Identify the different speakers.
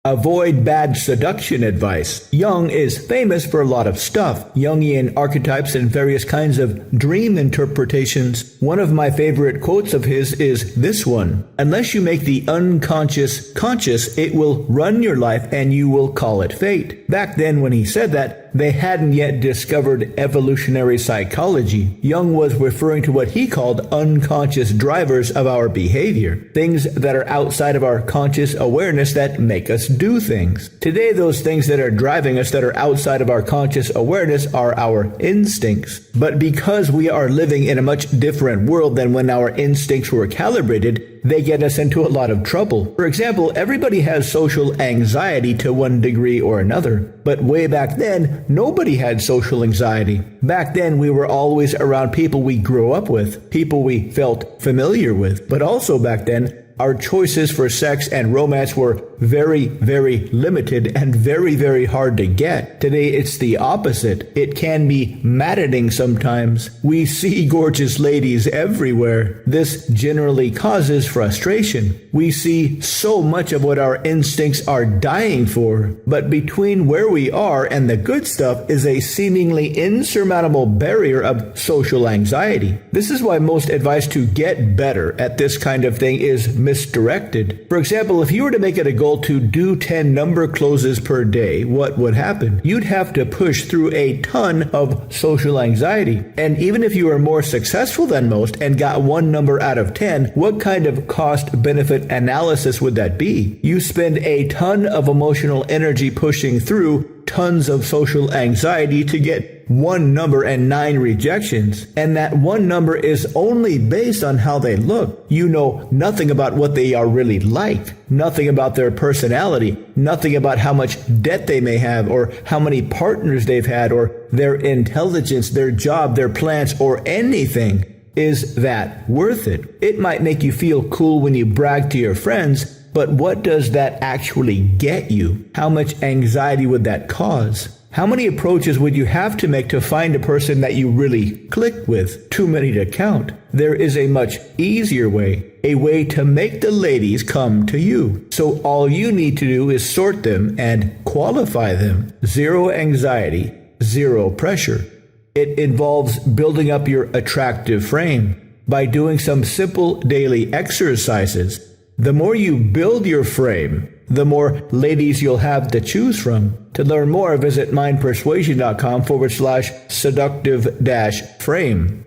Speaker 1: Avoid bad seduction advice. Jung is famous for a lot of stuff, Jungian archetypes and various kinds of dream interpretations. One of my favorite quotes of his is this one: "Unless you make the unconscious conscious, it will run your life and you will call it fate." Back then when he said that, they hadn't yet discovered evolutionary psychology. Jung was referring to what he called unconscious drivers of our behavior, things that are outside of our conscious awareness that make us do things. Today, those things that are driving us that are outside of our conscious awareness are our instincts. But because we are living in a much different world than when our instincts were calibrated, they get us into a lot of trouble. For example, everybody has social anxiety to one degree or another. But way back then, nobody had social anxiety. Back then, we were always around people we grew up with, people we felt familiar with. But also back then, our choices for sex and romance were very, very limited and very, very hard to get. Today, it's the opposite. It can be maddening sometimes. We see gorgeous ladies everywhere. This generally causes frustration. We see so much of what our instincts are dying for. But between where we are and the good stuff is a seemingly insurmountable barrier of social anxiety. This is why most advice to get better at this kind of thing is misdirected. For example, if you were to make it a goal to do 10 number closes per day, what would happen? You'd have to push through a ton of social anxiety. And even if you are more successful than most and got one number out of 10, what kind of cost-benefit analysis would that be? You spend a ton of emotional energy pushing through tons of social anxiety to get one number and 9 rejections. And that one number is only based on how they look. You know nothing about what they are really like, nothing about their personality, nothing about how much debt they may have or how many partners they've had or their intelligence, their job, their plans, or anything. Is that worth it? It might make you feel cool when you brag to your friends, but what does that actually get you? How much anxiety would that cause? How many approaches would you have to make to find a person that you really click with? Too many to count. There is a much easier way, a way to make the ladies come to you. So all you need to do is sort them and qualify them. Zero anxiety, zero pressure. It involves building up your attractive frame by doing some simple daily exercises. The more you build your frame, the more ladies you'll have to choose from. To learn more, visit mindpersuasion.com/seductive-frame.